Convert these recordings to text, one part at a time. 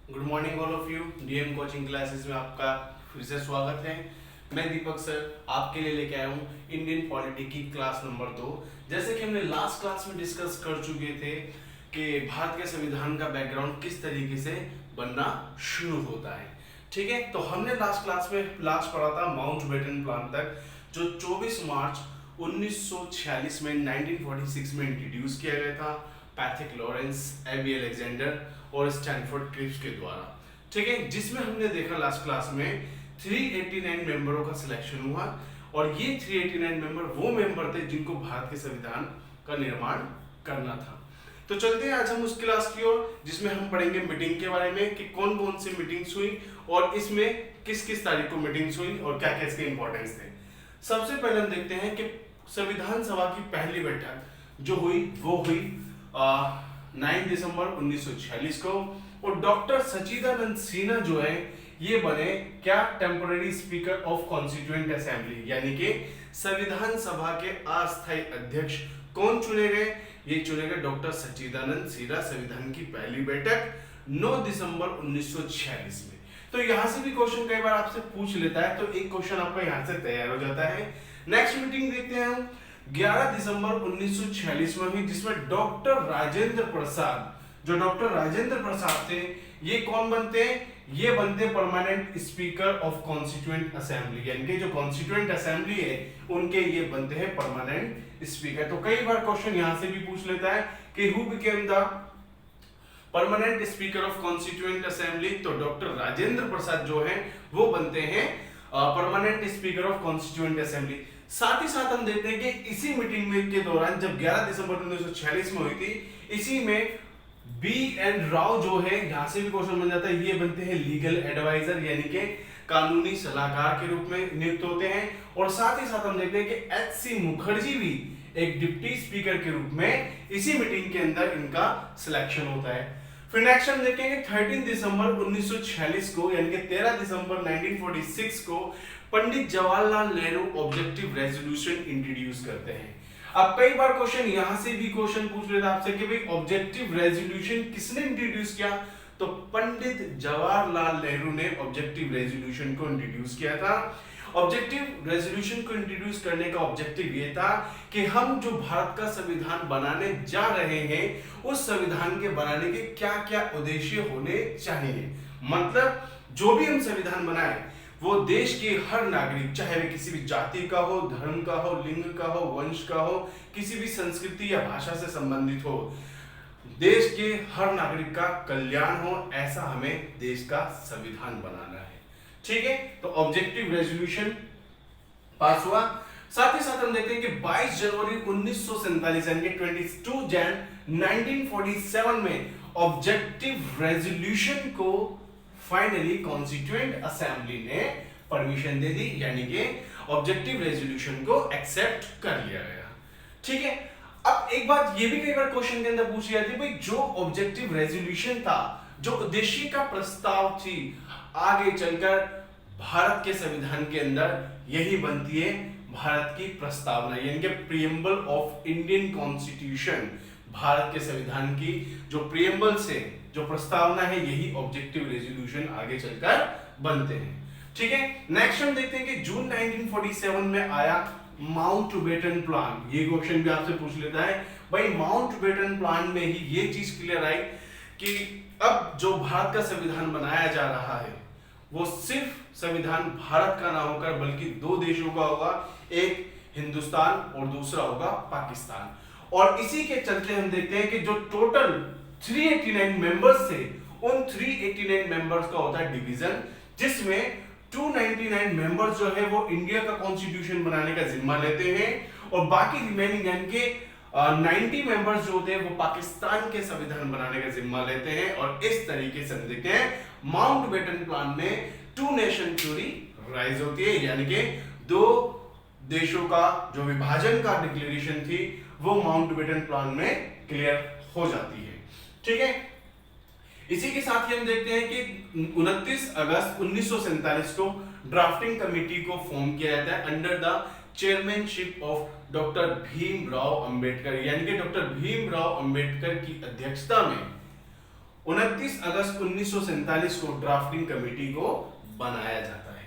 Good morning all of you. DM coaching classes में आपका फिर से स्वागत है। मैं दीपक सर आपके लिए लेके आया हूँ इंडियन पॉलिटी की क्लास नंबर 2। जैसे कि हमने लास्ट क्लास में डिस्कस कर चुके थे कि भारत के संविधान का बैकग्राउंड किस तरीके से बनना शुरू होता है। ठीक है, तो हमने लास्ट क्लास में पढ़ा था माउंटबेटन प्लान तक, जो 24 मार्च 1946 में 1946 में इंट्रोड्यूस किया गया था पैथिक लॉरेंस, एबी अलेक्जेंडर और स्टैनफोर्ड क्रिप्स के द्वारा। ठीक है, जिसमें हमने देखा लास्ट क्लास में 389 मेंबरों का सिलेक्शन हुआ और ये 389 मेंबर वो मेंबर थे जिनको भारत के संविधान का निर्माण करना था। तो चलते हैं आज हम उस क्लास की ओर जिसमें हम पढ़ेंगे मीटिंग के बारे में कि कौन कौन सी मीटिंग्स हुई और इसमें किस किस तारीख को मीटिंग्स हुई और क्या क्या इसके इंपॉर्टेंस थे। सबसे पहले हम देखते हैं कि संविधान सभा की पहली बैठक जो हुई वो हुई 9 दिसंबर 1946 को और डॉक्टर सच्चिदानंद सिन्हा जो है ये बने क्या temporary speaker of constituent assembly, यानी कि संविधान सभा के अस्थायी अध्यक्ष कौन चुने गए? ये चुने गए डॉक्टर सच्चिदानंद सिन्हा। संविधान की पहली बैठक 9 दिसंबर 1946 में। तो यहां से भी क्वेश्चन कई बार आपसे पूछ लेता है, तो एक क्वेश्चन आपका यहां से तैयार हो जाता है। नेक्स्ट मीटिंग देखते हैं हम 11 दिसंबर 1946 में हुई, जिसमें डॉक्टर राजेंद्र प्रसाद, जो डॉक्टर राजेंद्र प्रसाद थे ये कौन बनते हैं? ये बनते permanent speaker of constituent assembly, यानी कि जो कॉन्स्टिट्यूएंट असेंबली है उनके ये बनते हैं परमानेंट स्पीकर। तो कई बार क्वेश्चन यहां से भी पूछ लेता है कि who became the permanent speaker of constituent assembly. तो डॉक्टर राजेंद्र प्रसाद जो है वो बनते हैं permanent speaker of constituent assembly. साथ ही साथ हम देखते हैं कि इसी मीटिंग में के दौरान जब 11 दिसंबर 1946 में हुई थी, इसी में बी एन राव जो है, यहां से भी क्वेश्चन बन जाता है, ये बनते हैं लीगल एडवाइजर, यानी कि कानूनी सलाहकार के रूप में नियुक्त होते हैं। और साथ ही साथ हम देखते हैं कि एच सी मुखर्जी भी एक डिप्टी स्पीकर के रूप में इसी मीटिंग के अंदर इनका सिलेक्शन होता है। फिर नेक्स्ट हम देखेंगे 13 दिसंबर 1946 को, यानी कि 13 दिसंबर 1946 को Pandit Jawaharlal Nehru objective resolution introduce करते हैं। अब कई बार क्वेश्चन यहां से भी क्वेश्चन पूछ लेता आपसे कि भाई ऑब्जेक्टिव रेजोल्यूशन किसने इंट्रोड्यूस किया? तो पंडित जवाहरलाल नेहरू ने ऑब्जेक्टिव रेजोल्यूशन को इंट्रोड्यूस किया था। ऑब्जेक्टिव रेजोल्यूशन को इंट्रोड्यूस करने का ऑब्जेक्टिव ये था कि हम जो भारत का संविधान बनाने जा रहे हैं उस संविधान के बनाने के क्या क्या उद्देश्य होने चाहिए। मतलब जो भी हम संविधान बनाए वो देश के हर नागरिक, चाहे वे किसी भी जाति का हो, धर्म का हो, लिंग का हो, वंश का हो, किसी भी संस्कृति या भाषा से संबंधित हो, देश के हर नागरिक का कल्याण हो, ऐसा हमें देश का संविधान बनाना है। ठीक है, तो ऑब्जेक्टिव रेजोल्यूशन पास हुआ। साथ ही साथ हम देखते हैं कि 22 जनवरी 1947 यानी कि 22 जन 1947 में ऑब्जेक्टिव रेजोल्यूशन को फाइनली कॉन्स्टिट्यूएंट असेंबली ने परमिशन दे दी, यानी कि ऑब्जेक्टिव रेजोल्यूशन को एक्सेप्ट कर लिया गया। ठीक है, अब एक बात ये भी कई बार क्वेश्चन के अंदर पूछी जाती है, भाई जो ऑब्जेक्टिव रेजोल्यूशन था, जो उद्देश्य का प्रस्ताव थी, आगे चलकर भारत के संविधान के अंदर यही बनती है भारत की प्रस्तावना, यानी कि preamble of Indian constitution. Bharat के संविधान की जो प्रीएम्बल से जो प्रस्तावना है यही ऑब्जेक्टिव रेजोल्यूशन आगे चलकर बनते हैं। ठीक है, नेक्स्ट हम देखते हैं कि जून 1947 में आया माउंटबेटन प्लान। ये क्वेश्चन भी आपसे पूछ लेता है, भाई माउंटबेटन प्लान में ही ये चीज क्लियर आई कि अब जो भारत का संविधान बनाया जा रहा है वो सिर्फ संविधान भारत का ना होकर बल्कि दो देशों का होगा, एक हिंदुस्तान और दूसरा होगा पाकिस्तान। और इसी के चलते हम देखते हैं कि जो टोटल 389 मेंबर्स थे उन 389 मेंबर्स का होता है डिवीजन, जिसमें 299 मेंबर्स जो है वो इंडिया का कॉन्स्टिट्यूशन बनाने का जिम्मा लेते हैं और बाकी रिमेनिंग यानी कि 90 मेंबर्स जो होते हैं वो पाकिस्तान के संविधान बनाने का जिम्मा लेते हैं। और इस तरीके से हम देखते हैं माउंटबेटन प्लान में टू नेशन थ्योरी राइज होती है, यानी कि दो देशों का जो विभाजन का डिक्लेरेशन थी वो माउंटबेटन प्लान में क्लियर हो जाती है। ठीक है, इसी के साथ ही हम देखते हैं कि 29 अगस्त 1947 को ड्राफ्टिंग कमेटी को फॉर्म किया जाता है under the chairmanship of doctor Bhimrao Ambedkar, यानी कि डॉक्टर भीमराव अंबेडकर की अध्यक्षता में 29 अगस्त 1947 को ड्राफ्टिंग कमेटी को बनाया जाता है।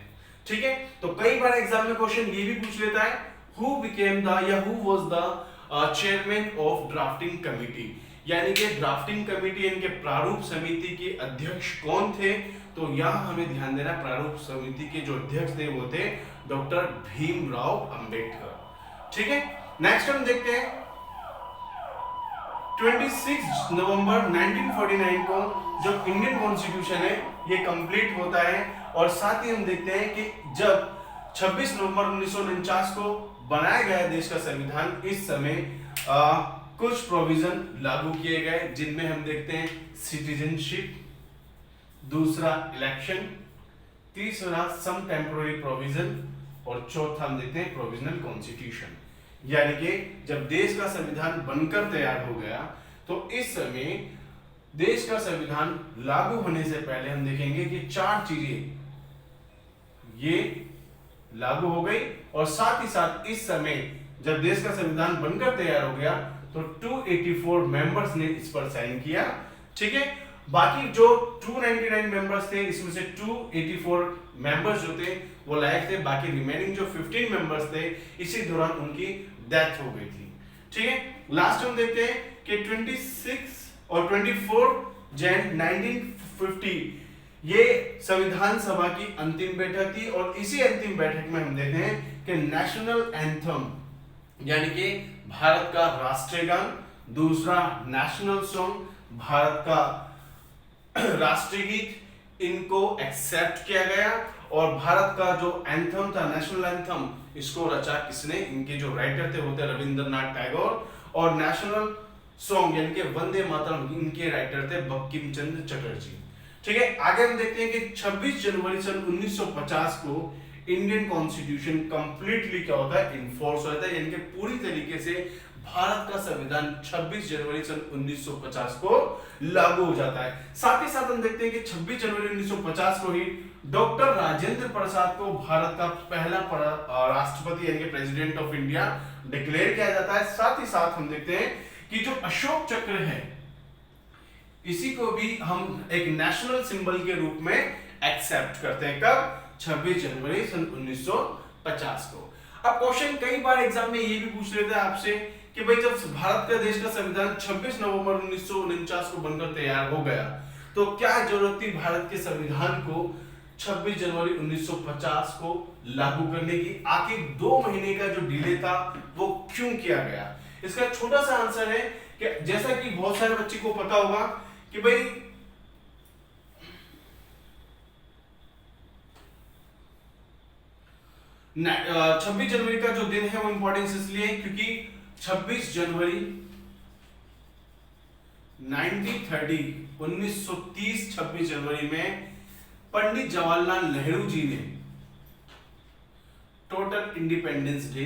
ठीक है, तो कई बार एग्जाम में क्वेश्चन ये भी पूछ लेता है हु बिकेम द या who was the chairman of drafting committee, यानी कि ड्राफ्टिंग कमेटी यानी कि प्रारूप समिति के अध्यक्ष कौन थे। तो यहां हमें ध्यान देना, प्रारूप समिति के जो अध्यक्ष थे वो थे डॉक्टर भीमराव अंबेडकर। ठीक है, नेक्स्ट हम देखते हैं 26 नवंबर 1949 को जो इंडियन कॉन्स्टिट्यूशन है ये कंप्लीट होता है, और साथ ही हम देखते हैं कि जब 26 नवंबर 1949 को बनाया गया देश का संविधान, इस समय कुछ प्रोविजन लागू किए गए, जिनमें हम देखते हैं सिटीजनशिप, दूसरा इलेक्शन, तीसरा सम टेम्पोररी प्रोविजन, और चौथा हम देखते हैं प्रोविजनल कॉन्स्टिट्यूशन। यानी कि जब देश का संविधान बनकर तैयार हो गया तो इस समय देश का संविधान लागू होने से पहले हम देखेंगे कि चार चीजें ये लागू हो गई, और साथ ही साथ इस समय जब देश का संविधान बनकर तैयार हो गया तो 284 मेंबर्स ने इस पर साइन किया। ठीक है, बाकी जो 299 मेंबर्स थे इसमें से 284 मेंबर्स जो थे वो लायक थे, बाकी रिमेनिंग जो 15 मेंबर्स थे इसी दौरान उनकी डेथ हो गई थी। ठीक है, लास्ट हम देखते हैं कि 26 और 24 जैन 1950 ये संविधान सभा की अंतिम बैठक थी, और इसी अंतिम बैठक में हम देखते हैं कि नेशनल एंथम यानी कि भारत का राष्ट्रीय गान, दूसरा नेशनल सॉन्ग भारत का राष्ट्रीय गीत, इनको एक्सेप्ट किया गया, और भारत का जो एंथम था नेशनल एंथम इसको रचा किसने, इनके जो राइटर थे वो थे रविंद्रनाथ टैगोर, और नेशनल सॉन्ग यानी कि वंदे मातरम इनके राइटर थे बंकिम चंद्र चटर्जी। ठीक है, आगे हम देखते हैं कि 26 जनवरी सन 1950 को इंडियन कॉन्स्टिट्यूशन कंप्लीटली क्या होता है, इन्फोर्स होता है, यानी कि पूरी तरीके से भारत का संविधान 26 जनवरी सन 1950 को लागू हो जाता है। साथ ही साथ हम देखते हैं कि 26 जनवरी 1950 को ही डॉक्टर राजेंद्र प्रसाद को भारत का पहला राष्ट्रपति यानी कि प्रेसिडेंट ऑफ इंडिया डिक्लेयर किया जाता है। साथ ही साथ हम देखते हैं कि जो अशोक चक्र है इसी को भी हम एक नेशनल सिंबल के रूप में एक्सेप्ट करते हैं। कब? 26 जनवरी सन 1950 को। अब क्वेश्चन कई बार एग्जाम में ये भी पूछ लेते हैं आपसे कि भाई जब भारत का देश का संविधान 26 नवंबर 1949 को बनकर तैयार हो गया तो क्या जरूरत थी भारत के संविधान को 26 जनवरी 1950 को लागू करने की? आखिर 2 महीने का जो डिले था वो क्यों किया गया? इसका छोटा सा आंसर है कि जैसा कि बहुत सारे बच्चे को पता होगा कि भाई 26 जनवरी का जो दिन है वो इंपॉर्टेंस इसलिए क्योंकि 26 जनवरी 1930 26 जनवरी में पंडित जवाहरलाल नेहरू जी ने टोटल इंडिपेंडेंस डे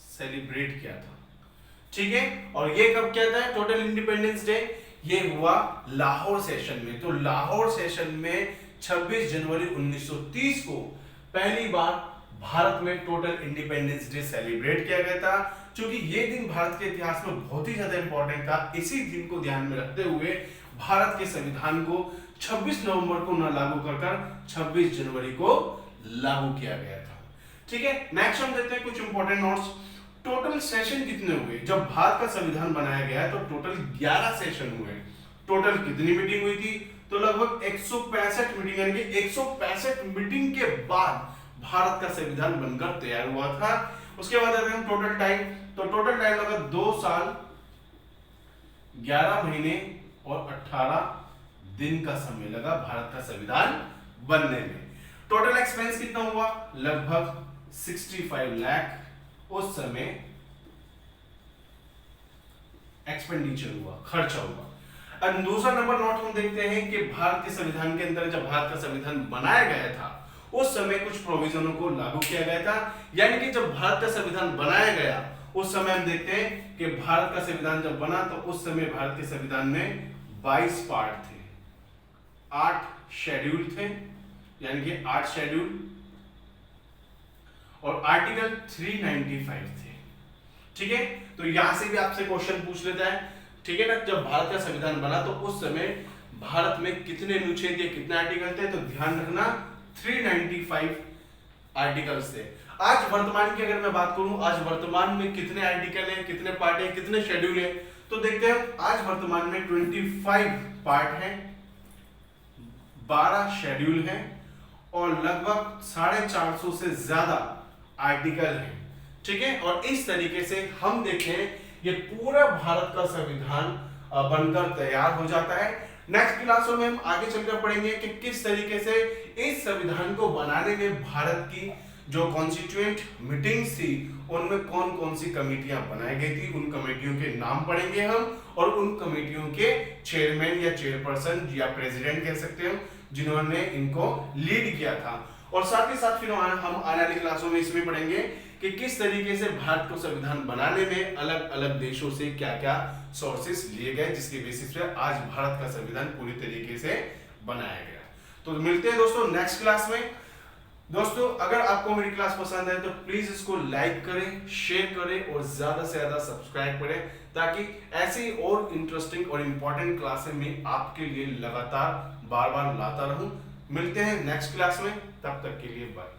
सेलिब्रेट किया था। ठीक है, और ये कब किया था टोटल इंडिपेंडेंस डे? ये हुआ लाहौर सेशन में। तो लाहौर सेशन में 26 जनवरी 1930 को पहली बार भारत में टोटल इंडिपेंडेंस डे सेलिब्रेट किया गया था। क्योंकि ये दिन भारत के इतिहास में बहुत ही ज्यादा इंपॉर्टेंट था, इसी दिन को ध्यान में रखते हुए भारत के संविधान को 26 नवंबर को न लागू कर 26 जनवरी को लागू किया गया था। ठीक है, नेक्स्ट हम देखते हैं कुछ इंपॉर्टेंट नोट्स। टोटल सेशन कितने हुए? जब भारत का संविधान बनाया गया तो टोटल 11 सेशन हुए। टोटल कितनी मीटिंग हुई थी? तो लगभग 165 मीटिंग, यानी कि 165 मीटिंग के बाद भारत का संविधान बनकर तैयार हुआ था। उसके बाद अगर हम टोटल टाइम, तो टोटल टाइम लगा 2 साल 11 महीने और 18 दिन का समय लगा भारत का संविधान बनने में। टोटल एक्सपेंस कितना हुआ? लगभग 65 लाख उस समय एक्सपेंडिचर हुआ, खर्चा हुआ। अब दूसरा नंबर नोट हम देखते हैं कि भारत के संविधान के अंदर जब भारत का संविधान बनाया गया था उस समय कुछ प्रोविजनों को लागू किया गया था। यानी कि जब भारत का संविधान बनाया गया उस समय हम देखते हैं कि भारत का संविधान जब बना तो उस समय भारत के संविधान में 22 पार्ट थे, 8 शेड्यूल थे, यानी कि 8 शेड्यूल, और आर्टिकल 395 थे। ठीक है, तो यहां से भी आपसे क्वेश्चन पूछ लेता है। ठीक है ना, जब भारत का संविधान बना तो उस समय भारत में कितने अनुच्छेद या कितने आर्टिकल थे, तो ध्यान रखना 395 आर्टिकल्स थे। आज वर्तमान की अगर मैं बात करूं, आज वर्तमान में कितने आर्टिकल हैं, कितने पार्ट हैं, कितने शेड्यूल हैं, तो देखते हैं। आज वर्तमान में 25 पार्ट हैं, 12 शेड्यूल हैं और लगभग 450 से ज्यादा आर्टिकल हैं। ठीक है, और इस तरीके से हम देखें ये पूरा भारत का संविधान बनकर तैयार हो जाता है। नेक्स्ट क्लासों में हम आगे चलकर पढ़ेंगे कि किस तरीके से इस संविधान को बनाने में भारत की जो कॉन्स्टिट्यूएंट मीटिंग्स थी उनमें कौन कौन सी कमेटियां बनाई गई थी, उन कमेटियों के नाम पढ़ेंगे हम, और उन कमेटियों के चेयरमैन या चेयरपर्सन या प्रेसिडेंट कह सकते हैं जिन्होंने इनको लीड किया था। और साथ ही साथ फिर हम आने वाली क्लासों में इसमें पढ़ेंगे कि किस तरीके से भारत को संविधान बनाने में अलग अलग देशों से क्या क्या सोर्सेस लिए गए, जिसके बेसिस पे आज भारत का संविधान पूरी तरीके से बनाया गया। तो मिलते हैं दोस्तों नेक्स्ट क्लास में। दोस्तों अगर आपको मेरी क्लास पसंद है तो प्लीज इसको लाइक करें, शेयर करें और ज्यादा से ज्यादा सब्सक्राइब करें, ताकि ऐसी और इंटरेस्टिंग और इंपॉर्टेंट क्लासें में आपके लिए लगातार बार बार लाता रहूं। मिलते हैं नेक्स्ट क्लास में, तब तक के लिए बाय।